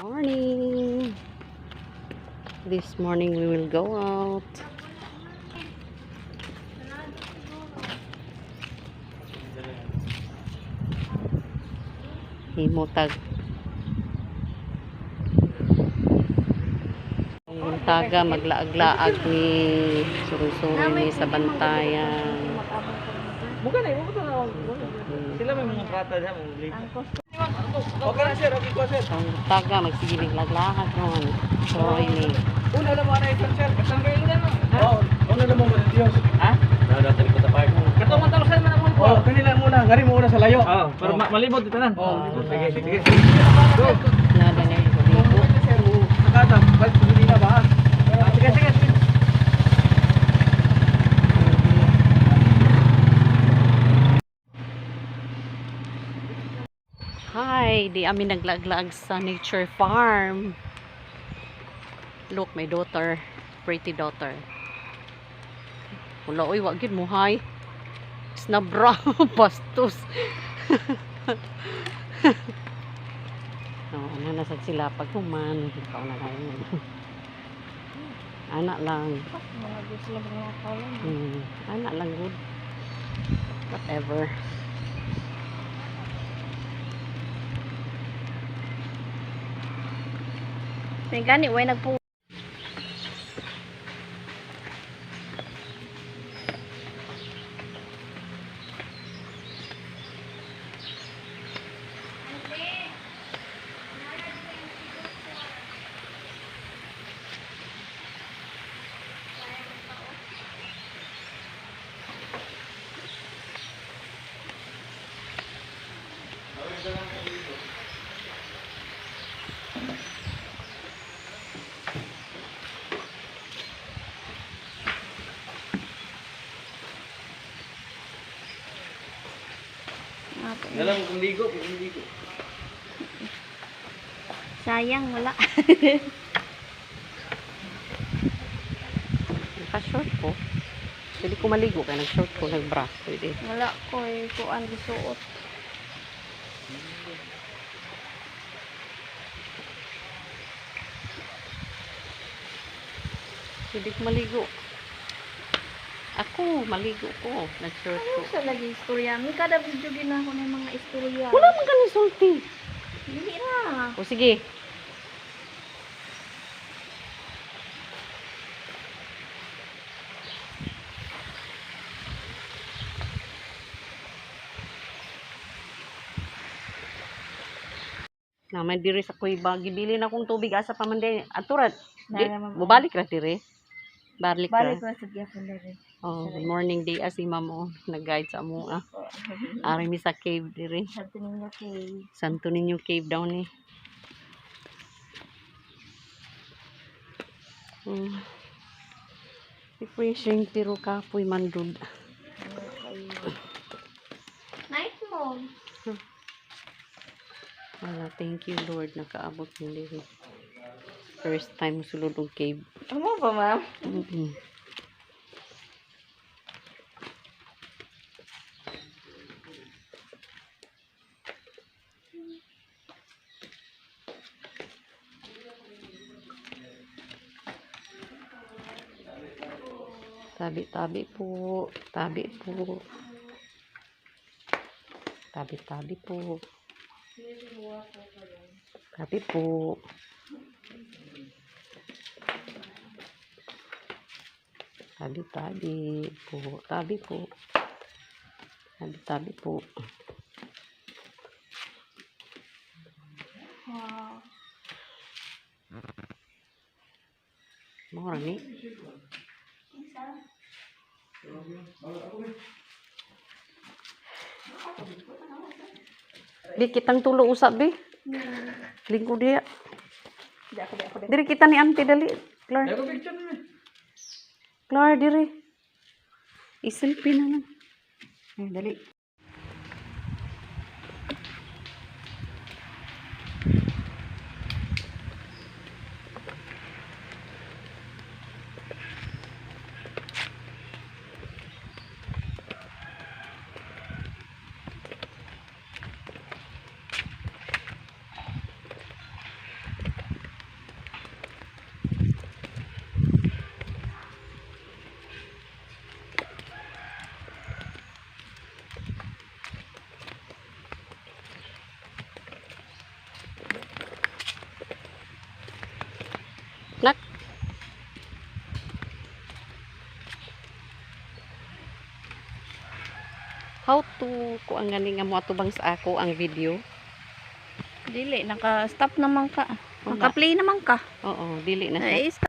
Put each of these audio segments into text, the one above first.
Morning. This morning we will go out. Himutag. Ang taga maglaag-laag ni suri-suri ni sa Bantayan. Bukan eh, bukan na. Sila may mga prata diyan, mga ligo. Okay na sir, okay ko sir. Ang taga magsigilig lag-laag ron. Sorry ni. Una lang mo na isang sir, kasang kayo na mo. Oo, una lang mo man Dios. Ha? Dadating ko ta park. Katong man talusan man mo. Oh, kanila muna, ngari mo una sa layo. Oo, pero malibot dito na. Oo, sige, sige. Go. Nada na yung ligo. Nakata, balik hindi na ba? Sige, sige. Hi, di amin naglag-lag sa nature farm. Look, my daughter, pretty daughter. Wala, oy, wag yun mo, hi. Snabra, bastos. No, ano nasad sila pag human. Ikaw na kayo. Anak lang. Anak lang, good. Whatever. May gani, way nagpo. Dalam kung ligo, kung ligo. Sayang, wala. Naka-short ko. Pwede ko maligo kaya nag-short ko, nag-bra. Pwede. Wala ko eh, kuan gisuot. Pwede ko maligo. Ako, maligo ko. Nag-short ko. Ano sa lagi istorya? May kada video gina ako ng mga istorya. Wala man ka sulti. Hindi na. O sige. Na may diri sa kuiba, gibili na akong tubig asa pa man din. Aturat. Bubalik ra diri. Balik ra. Balik ko sa gyapon dere. Oh, good morning day asi mamo nag-guide sa amo. Ari mi sa cave diri. Sabi ninyo kay Santo Niño cave daw ni. Refreshing pero kapoy mandud. night mo. Wala, thank you Lord nakaabot mo diri. First time sulod og cave. Ano ba, ma'am? Tabi-tabi po. Tabi po. Tabi-tabi po. Tabi po. Tabi-tabi po. Tabi po. Tabi-tabi po. Wow. Mura ni. Bi kitang tulo usap bi. Lingko dia. Di ako. Diri kita ni auntie dali. Clar. Ako picture na. Clar diri. Iselfie na lang. Dali. how to kuan gani nga mo atubang sa ako ang video? Dili, naka-stop naman ka. Wala. Naka-play naman ka. Oo, dili na siya. Stop.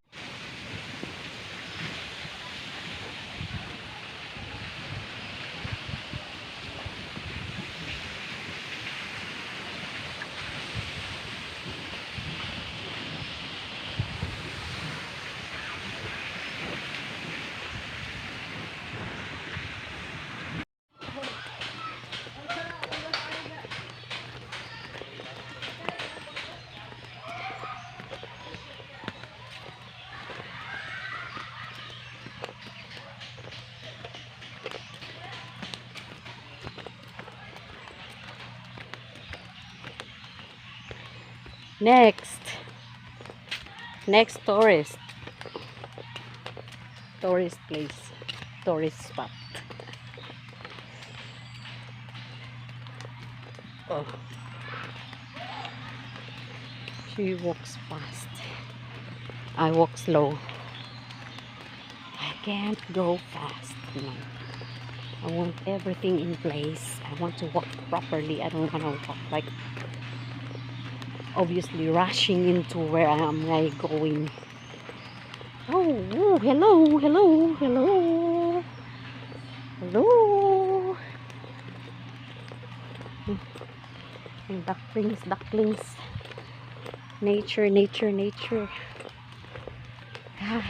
Next tourist place, tourist spot. Oh, she walks fast, I walk slow. I can't go fast, no. I want everything in place. I want to walk properly. I don't want to walk like obviously rushing into where I am going. Oh, hello. Ducklings. Nature. Ah.